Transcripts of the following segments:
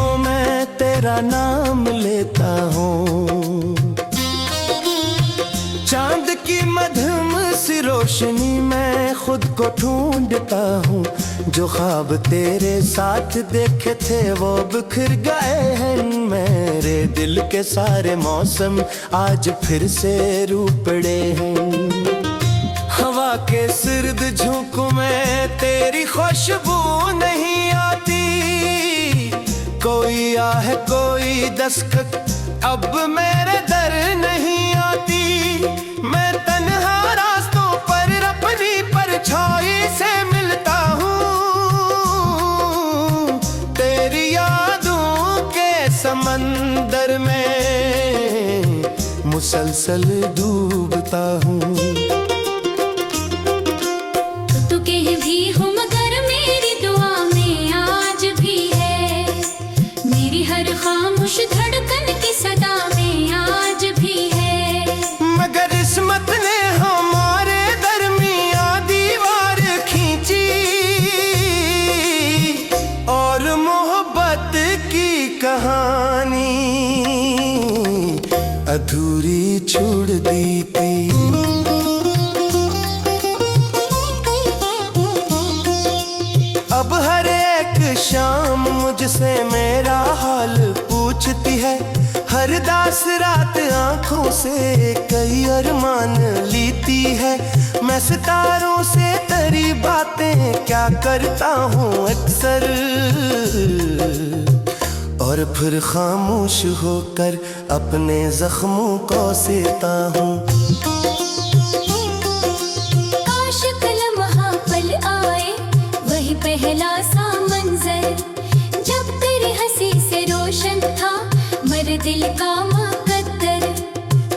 तो मैं तेरा नाम लेता हूँ। चांद की मध्यम सी रोशनी में खुद को ढूंढता हूँ। जो ख्वाब तेरे साथ देखे थे वो बिखर गए हैं। मेरे दिल के सारे मौसम आज फिर से रू पड़े हैं। हवा के सर्द झोंकों में तेरी खुशबू नहीं आती। कोई आह कोई दस्तक अब मेरे दर नहीं आती। मैं तन्हा रास्तों पर अपनी परछाई से मिलता हूँ। तेरी यादों के समंदर में मुसलसल डूबता हूँ। खामोश धड़कन की सदा में आज भी है। मगर किस्मत ने हमारे दरमियां दीवार खींची और मोहब्बत की कहानी अधूरी छोड़ दी थी। अब हर एक शाम मुझसे मेरा हाल पूछती है। हर दास रात आंखों से कई अरमान लेती है। मैं सितारों से तेरी बातें क्या करता हूँ अक्सर, और फिर खामोश होकर अपने जख्मों को सहता हूँ। काश कल वहाँ पल आए वही पहला सा मंजर, जब तेरी हंसी से रोशन था मेरे दिल का मुकद्दर।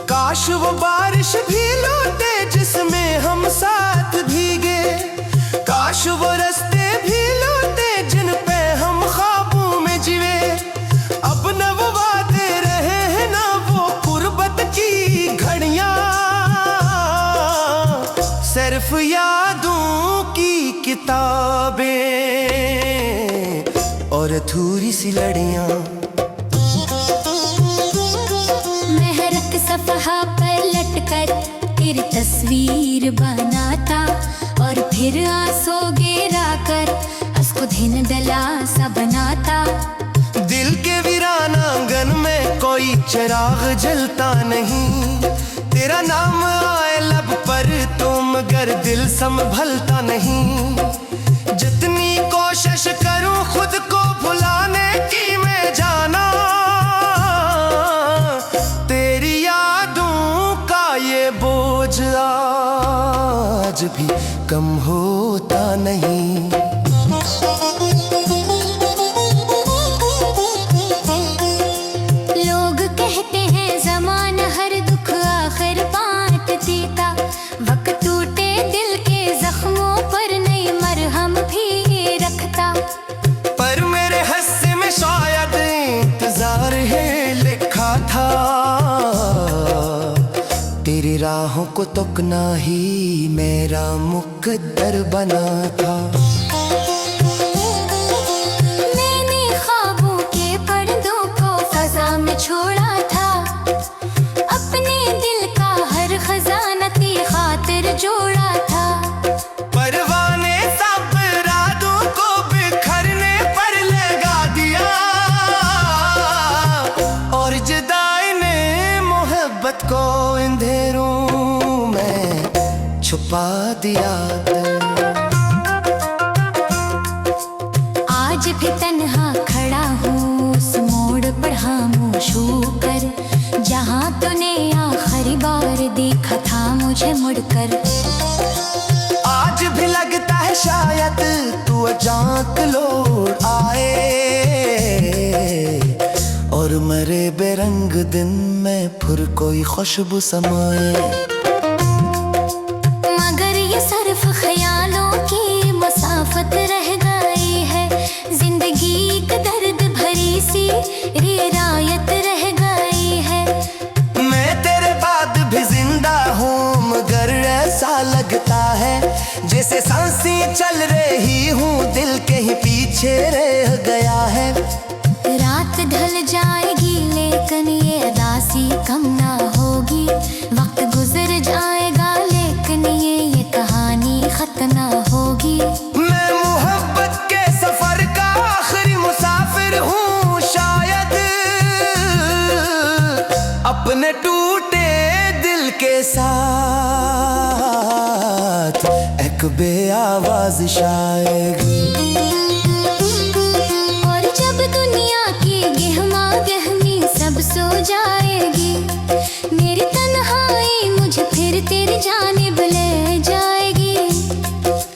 काश वो बारिश भी लौटे जिसमें हम साथ भीगे। काश वो रास्ते भी लौटे जिन पे हम ख्वाबों में जीवे। अब न वो वादे रहे हैं ना वो गुर्बत की घड़ियां, सिर्फ यादों की किताबें और अधूरी सी लड़ियां। महरक सफ़हा पर लटकर तेरी तस्वीर बनाता, और फिर आंसू गिरा कर उसको दिन डला सा बनाता। दिल के वीरान आंगन में कोई चिराग जलता नहीं। तेरा नाम आए लब पर तो मगर दिल संभलता नहीं। जितनी कोशिश करूं खुद को भुलाने की मैं जाना, तेरी यादों का ये बोझ आज भी कम होता नहीं। लोग कहते हैं ज़माना हर दुख आखिर बांट देता। वक्त टूटे दिल के जख्मों पर नई मरहम भी रखता। पर मेरे हिस्से में शायद इंतजार है लिखा था। तेरी राहों को तोकना ही मेरा मुकद्दर बना था। मैंने ख्वाबों के पर्दों को फजा में छोड़ा था। अपने दिल का हर खजाना की खातिर जोड़ा था। परवाने सब रातों को बिखरने पर लगा दिया, और जुदाई ने मोहब्बत को अंधेरों में छुपा दिया। आज भी तन्हा खड़ा हूँ उस मोड़ पर खामोश होकर, जहाँ तूने आखिरी बार देखा था मुझे मुड़कर। आज भी लगता है शायद तू अचानक लौट आए, और मरे बेरंग दिन में फिर कोई खुशबू समाए। मगर ये सिर्फ ख्यालों की मुसाफत रह गई है। जिंदगी एक दर्द भरी सी रियायत रह गई है। मैं तेरे बाद भी जिंदा हूँ मगर ऐसा लगता है जैसे सांसें चल रही हूँ दिल के ही पीछे रह गया है। रात बे आवाज शायरी। और जब दुनिया की गहमा गहमी सब सो जाएगी, मेरी तन्हाई मुझे फिर तेरी जानिब ले जाएगी।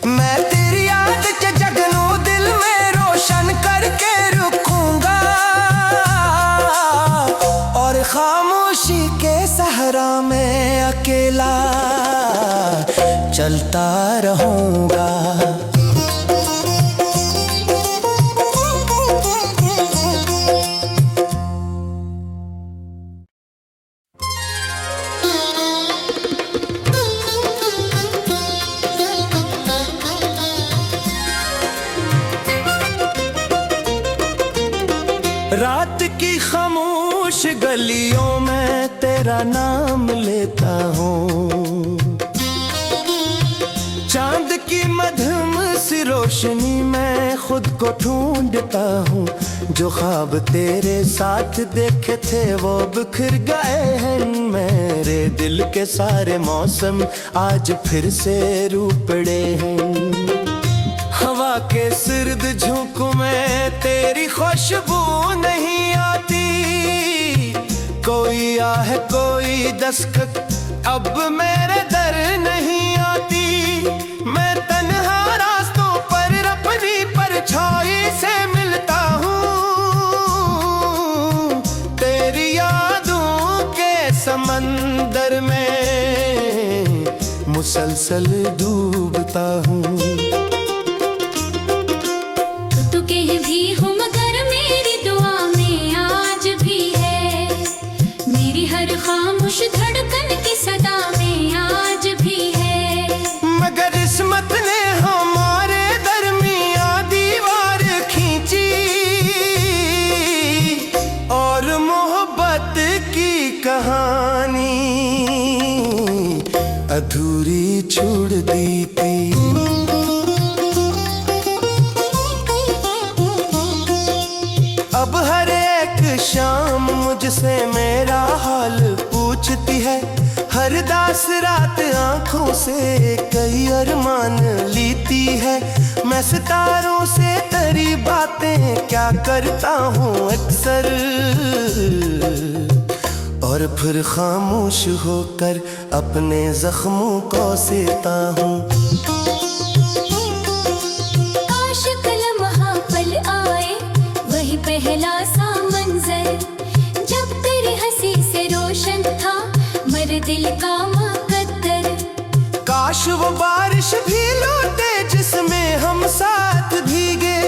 मैं तेरी याद के जगनू दिल में रोशन करके रुकूंगा, और खामोशी के सहरा में अकेला चलता रहूंगा। रात की खामोश गलियों में तेरा नाम लेता हूँ, चांद की मध्यम सी रोशनी में खुद को ढूंढता हूँ। जो ख्वाब तेरे साथ देखे थे वो बिखर गए हैं, मेरे दिल के सारे मौसम आज फिर से रूपड़े हैं। हवा के सिर्द झोंकों में तेरी खुशबू नहीं आती, कोई आह कोई दस्तक अब मेरे दर नहीं आती। मैं तन्हा रास्तों पर अपनी परछाई से मिलता हूँ, तेरी यादों के समंदर में मुसलसल डूबता हूँ। खामोश धड़कन की सदा में आज भी है, मगर किस्मत ने हमारे दरमिया दीवार खींची, और मोहब्बत की कहानी अधूरी छोड़ दी थी। अब हर एक शाम मुझसे मेरा हाल पूछती है, हर दास रात आंखों से कई अरमान लेती है। मैं सितारों से तेरी बातें क्या करता हूँ अक्सर, और फिर खामोश होकर अपने जख्मों को सहता हूँ। काश कल महापल आए वही पहला सा मंजर, जब तेरी हंसी से रोशन था मेरे दिल का मुकद्दर। काश वो बारिश भी लौटे जिसमें हम साथ भीगे,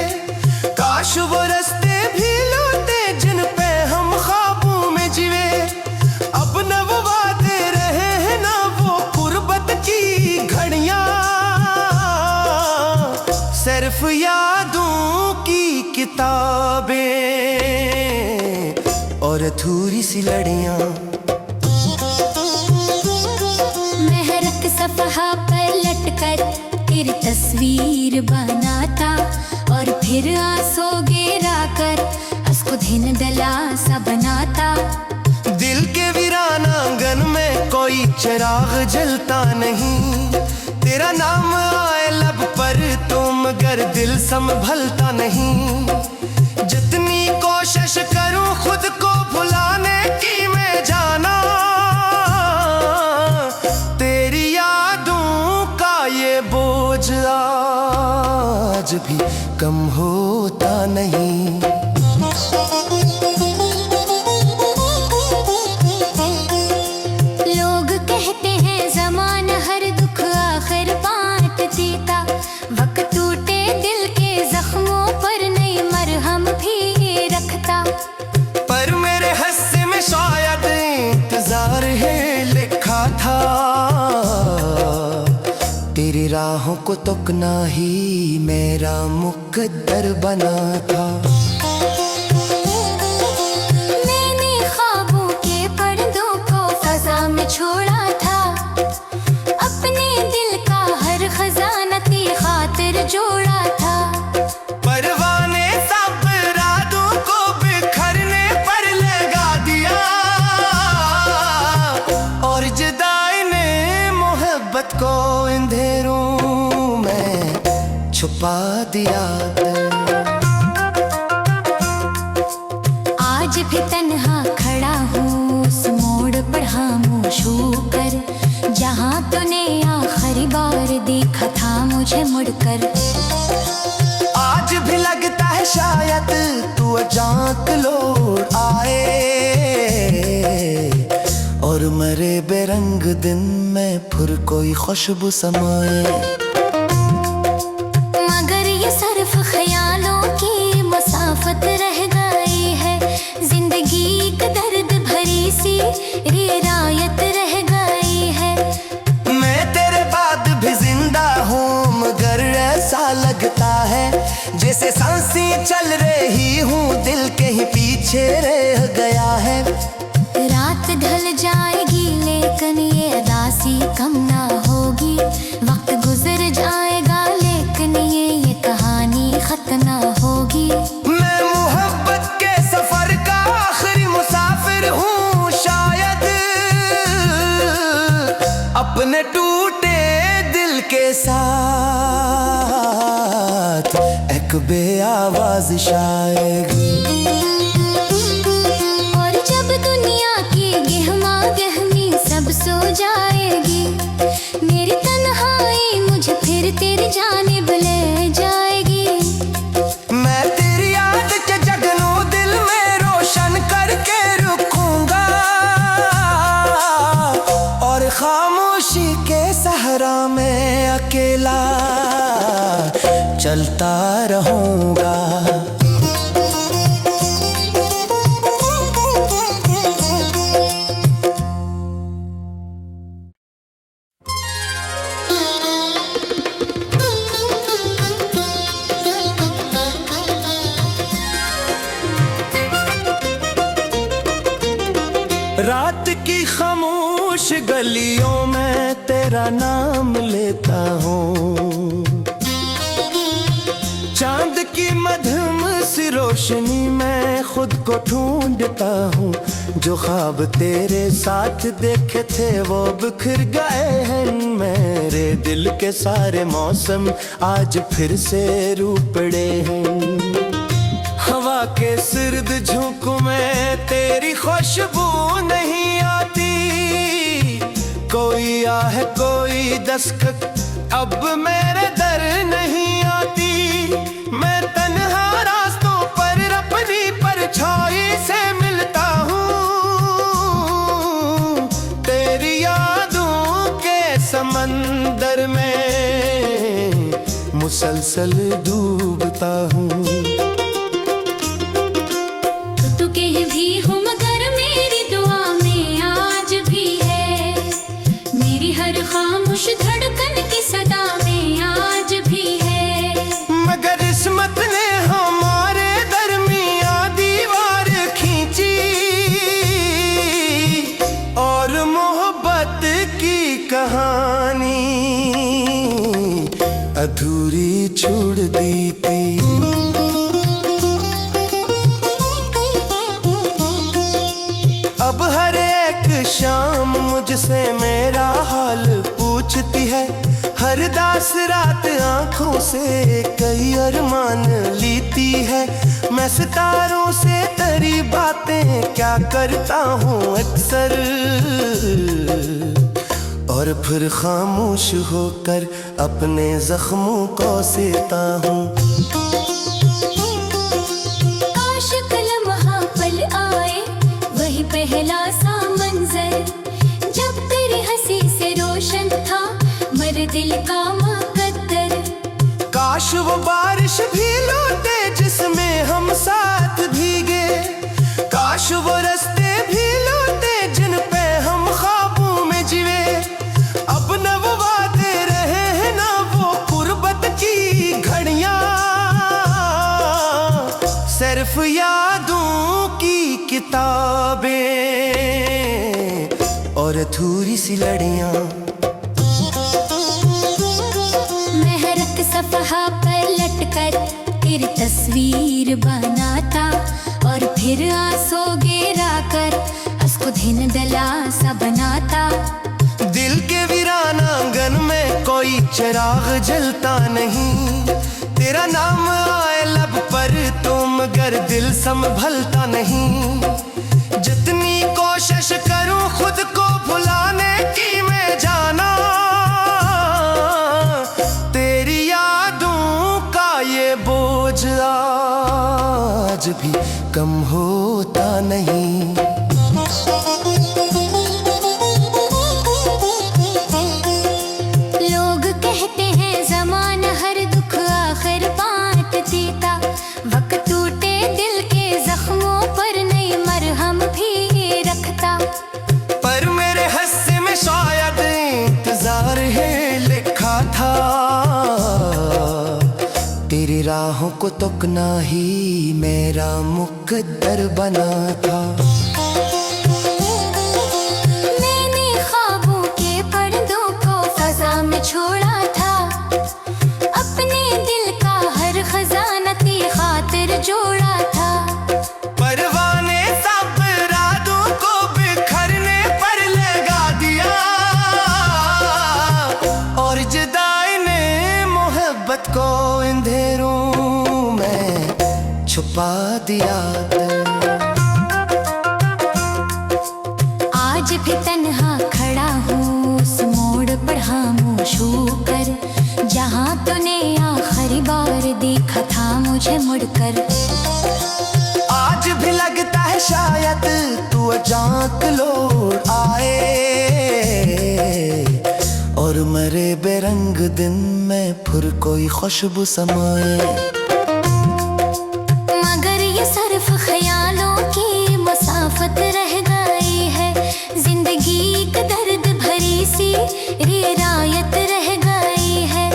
काश वो रास्ते भी लौटे जिन पे हम ख्वाबों में जीवे। अब न वो वादे रहे हैं ना वो कुर्बत की घड़ियां, सिर्फ यादों की किताबें और अधूरी सी लड़ियां। महरक सफ़हा पर लटकर तेरी तस्वीर बनाता, और फिर आंसू गिरा कर उसको दिन दलासा बनाता। दिल के वीरान आंगन में कोई चिराग जलता नहीं, तेरा नाम आए लब पर तो मगर दिल संभलता नहीं। जितनी कोशिश करूं खुद को भुलाने की मैं जाना, तेरी यादों का ये बोझ आज भी कम होता नहीं। लोग कहते हैं ज़माना हर दुख आखिर बांट देता, वक्त टूटे दिल के जख्मों पर नई मरहम भी रखता। पर मेरे हिस्से में शायद इंतजार है लिखा था, तेरी राहों को तकना ही मेरा मुकद्दर बना था। मैंने ख्वाबों के पर्दों को फजा में छोड़ा था, अपने दिल का हर खजाना तेरी खातिर जोड़ा था। परवाने सब रातों को बिखरने पर लगा दिया, और जुदाई ने मोहब्बत को अंधेरों छुपा दिया है। आज भी तन्हा खड़ा हूँ उस मोड़ पर खामोश होकर, जहाँ तूने आखिरी बार देखा था मुझे मुड़कर। आज भी लगता है शायद तू अचानक लौट आए, और मरे बेरंग दिन में फिर कोई खुशबू समाए। मगर ये सिर्फ ख्यालों की मुसाफत रह गई है, जिंदगी का दर्द भरी सी रियायत रह गई है। मैं तेरे बाद भी जिंदा हूँ, मगर ऐसा लगता है जैसे सांसें चल रही हूँ, दिल कहीं पीछे रह गया है। रात ढल जाएगी लेकिन ये उदासी कम ना होगी, वक्त गुजर जाएगा लेकिन ये कहानी खत्म ना होगी। मैं मोहब्बत के सफर का आखिरी मुसाफिर हूँ शायद, अपने टूटे दिल के साथ एक बेआवाज शायद। और जब दुनिया की गहमा गहमी सब सो जाएगी, मेरी तन्हाई मुझे फिर तेरी जानिब ले जाएगी। मैं तेरी याद के जगनों दिल में रोशन करके रुकूंगा, और खामोशी के सहरा में अकेला चलता रहूंगा। रात की खामोश गलियों में तेरा नाम लेता हूँ, चांद की मध्यम सी रोशनी में खुद को ढूंढता हूँ। जो ख्वाब तेरे साथ देखे थे वो बिखर गए हैं, मेरे दिल के सारे मौसम आज फिर से रू पड़े हैं। हवा के सर्द झोंकों में तेरी खुशबू नहीं आती, कोई आह कोई दस्तक अब मेरे दर नहीं आती। मैं तन्हा रास्तों पर अपनी परछाई से मिलता हूँ, तेरी यादों के समंदर में मुसलसल डूबता हूँ। भी हूँ मगर मेरी दुआ में आज भी है, मेरी हर खामोश धड़कन की सदा में आज भी है। मगर किस्मत ने हमारे दरमियां दीवार खींची, और मोहब्बत की कहानी अधूरी छोड़ दी थी। अब हर एक शाम मुझसे मेरा हाल पूछती है, हर दास रात आंखों से कई अरमान लेती है। मैं सितारों से तेरी बातें क्या करता हूँ अक्सर, और फिर खामोश होकर अपने जख्मों को सहता हूँ। काश कल वहाँ पल आए वही पहला सा मंजर, जब तेरी हंसी से रोशन था मेरे दिल का मुकद्दर। काश वो बारिश भी लौटे जिसमें हम साथ भीगे, काश वो रास्ते भी लौटे जिन पे हम ख्वाबों में जीवे। अब न वो वादे रहे हैं ना वो कुर्बत की घड़ियां, सिर्फ यादों की किताबें और अधूरी सी लड़ियां। महरक सफ़हा पर लटकर तेरी तस्वीर बनाता, और फिर आंसू गिरा कर उसको दिन दला सा बनाता। दिल दिल के वीरान आंगन में कोई चिराग जलता नहीं। तेरा नाम आए लब पर तो मगर दिल संभलता नहीं। जितनी कोशिश करूं खुद को भुलाने की मैं जाना, तेरी यादों का ये बोझ आज भी कम होता नहीं। लोग कहते हैं ज़माना हर दुख आखिर बांट देता, वक्त टूटे दिल के जख्मों पर नई मरहम भी रखता। पर मेरे हिस्से में शायद इंतजार है लिखा था, तेरी राहों को तुकना ही मेरा मुकद्दर बना था। मैंने ख्वाबों के पर्दों को फजा में छोड़ा था, अपने दिल का हर खजाना की खातिर जोड़ा था। परवाने सब रातों को बिखरने पर लगा दिया, और जुदाई ने मोहब्बत को अंधेरों में छुपा दिया। आज भी तन्हा खड़ा हूँ उस मोड़ पर खामोश होकर, जहाँ तूने आखिरी बार देखा था मुझे मुड़कर। आज भी लगता है शायद तू अचानक लौट आए, और मरे बेरंग दिन में फिर कोई खुशबू समाए। मगर ये सिर्फ ख्यालों की मुसाफत रह गई है, जिंदगी एक दर्द भरी सी रियायत रह गई है।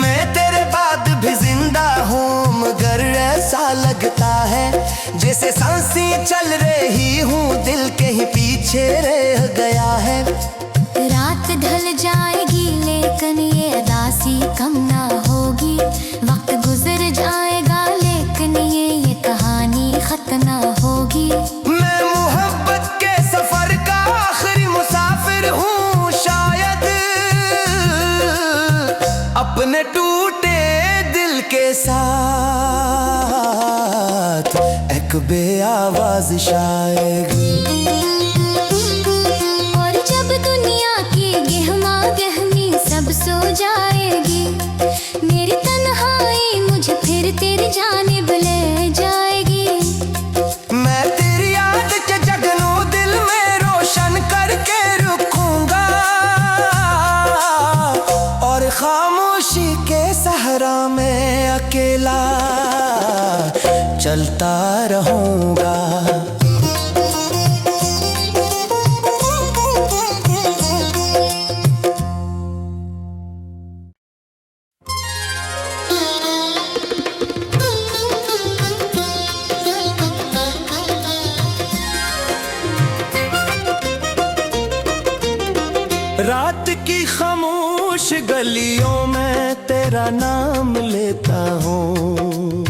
मैं तेरे बाद भी जिंदा हूँ मगर ऐसा लगता है जैसे सांसें चल रही हूँ दिल के ही पीछे रह गया है। रात ढल जाएगी लेकिन ये उदासी कम ना होगी, वक्त गुजर जाएगा लेकिन ये कहानी खत्म ना होगी। मैं मोहब्बत के सफर का आखिरी मुसाफिर हूँ शायद, अपने टूटे दिल के साथ एक बेआवाज शायद। और जब दुनिया की गहमा गहमी सब सो जाएगी, मेरी तन्हाई मुझे फिर तेरी जानिब ले जाएगी। मैं तेरी याद के जगनों दिल में रोशन करके रुकूंगा, और खामोशी के सहरा में अकेला चलता रहूंगा। रात की खामोश गलियों में तेरा नाम लेता हूँ,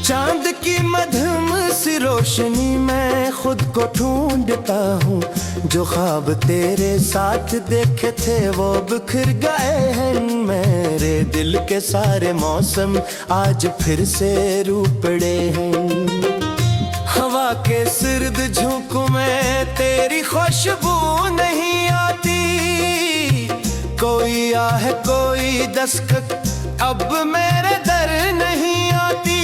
चांद की मध्यम सी रोशनी में खुद को ढूंढता हूँ। जो ख्वाब तेरे साथ देखे थे वो बिखर गए हैं, मेरे दिल के सारे मौसम आज फिर से रूपड़े हैं। हवा के सिर्द झोंकों में तेरी खुशबू नहीं आती, कोई आह कोई दस्तक अब मेरे दर नहीं आती।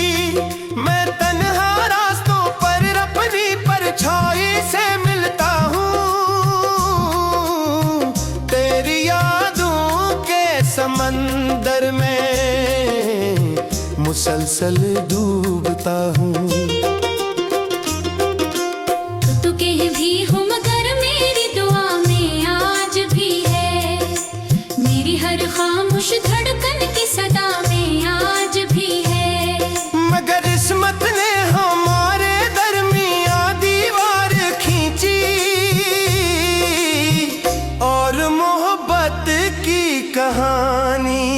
मैं तन्हा रास्तों पर अपनी परछाई से मिलता हूँ, तेरी यादों के समंदर में मुसलसल डूबता हूँ। खामोश धड़कन की सदा में आज भी है, मगर किस्मत ने हमारे दरमियां दीवार खींची, और मोहब्बत की कहानी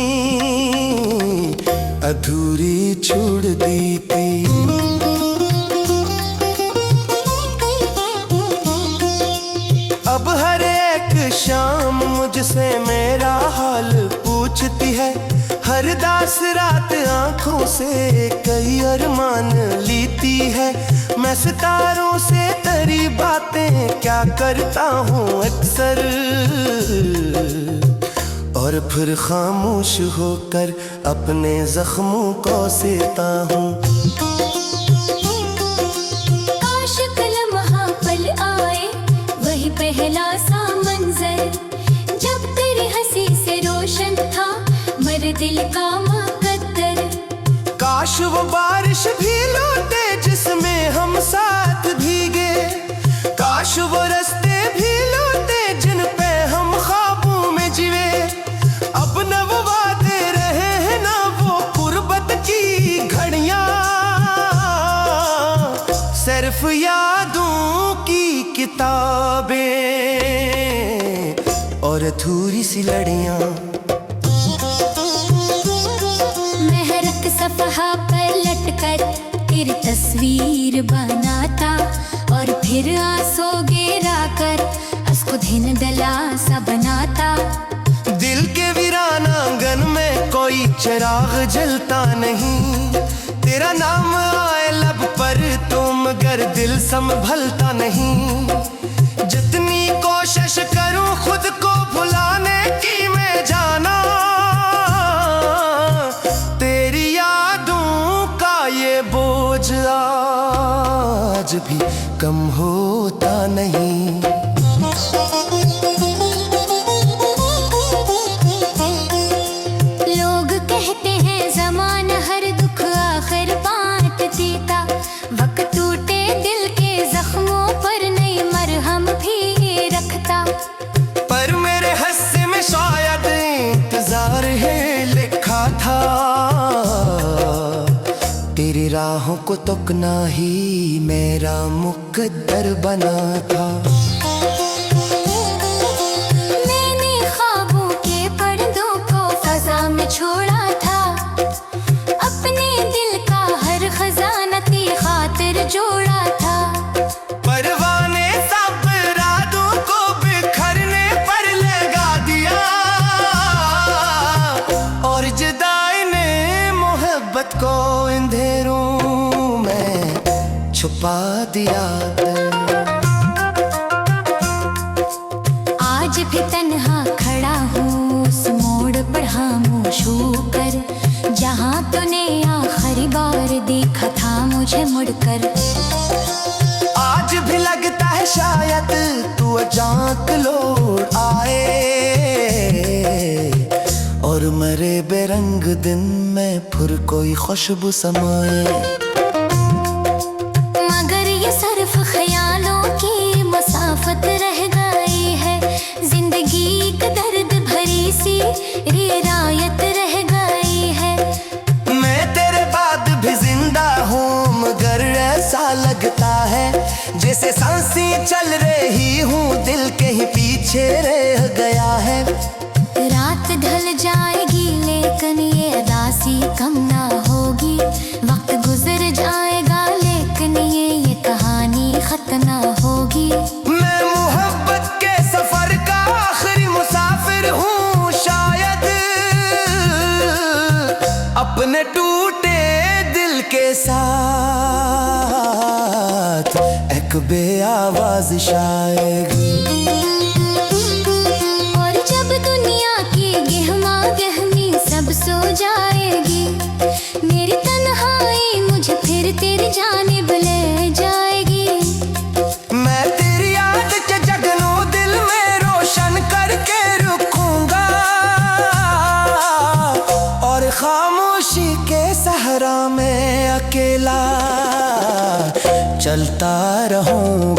अधूरी छोड़ दी थी। अब हर उदास रात आंखों से कई अरमान लेती है। मैं सितारों से तेरी बातें क्या करता हूँ अक्सर, और फिर खामोश होकर अपने जख्मों को सहता हूँ। काश कल महापल आए वही पहला सा मंजर, जब तेरी हंसी से रोशन था मेरे दिल का मुकद्दर। काश वो बारिश भी लौटे जिसमें हम साथ भीगे, काश वो रास्ते भी लौटे जिन पे हम ख्वाबों में जीवे। अब न वो वादे रहे हैं ना वो कुर्बत की घड़ियां, सिर्फ यादों की किताबें और अधूरी सी लड़ियां। महरक सफ़हा पर लटकर तेरी तस्वीर बनाता, और फिर आंसू गिरा कर उसको दिन दला सा बनाता। दिल के वीरान आंगन में कोई चिराग जलता नहीं, तेरा नाम आए लब पर तो मगर दिल संभलता नहीं। जितनी कोशिश करूं खुद को भुलाने की मैं जाना, तेरी यादों का ये बोझ आज भी कम होता नहीं। लोग कहते हैं ज़माना हर दुख आखिर बांट देता, वक्त टूटे दिल के जख्मों पर नई मरहम भी रखता। पर मेरे हिस्से में शायद इंतजार है लिखा था, तेरी राहों को तोकना ही मेरा मुकद्दर बना था। मैंने ख्वाबों के पर्दों को फजा में छोड़ा था, अपने दिल का हर खजाना तेरी खातिर जोड़ा था। परवाने सब रातों को बिखरने पर लगा दिया, और जुदाई ने मोहब्बत को अंधेरों में छुपा दिया। आज भी तन्हा खड़ा हूँ उस मोड़ पर खामोश होकर, जहाँ तूने आखिरी बार देखा था मुझे मुड़कर। आज भी लगता है शायद तू अचानक लौट आए, और मरे बेरंग दिन में फिर कोई खुशबू समाए। मगर ये सिर्फ ख्यालों की मुसाफत रह गई है, जिंदगी का दर्द भरी सी रियायत रह गई है। मैं तेरे बाद भी जिंदा हूँ मगर ऐसा लगता है जैसे सांसें चल रही हूँ दिल कहीं पीछे रह गया है। रात ढल जाएगी लेकिन ये उदासी कम ना होगी, वक्त गुजर जाएगा लेकिन ये कहानी खत्म ना होगी। मैं मोहब्बत के सफर का आखिरी मुसाफिर हूँ शायद, अपने टूटे दिल के साथ एक बेआवाज शायद। और जब दुनिया की गहमा गहमी सब सो जाएगी, मेरी तन्हाई मुझे फिर तेरी जानिब ले जाएगी। मैं तेरी याद के जगनों दिल में रोशन करके रुकूंगा, और खामोशी के सहरा में अकेला चलता रहूंगा।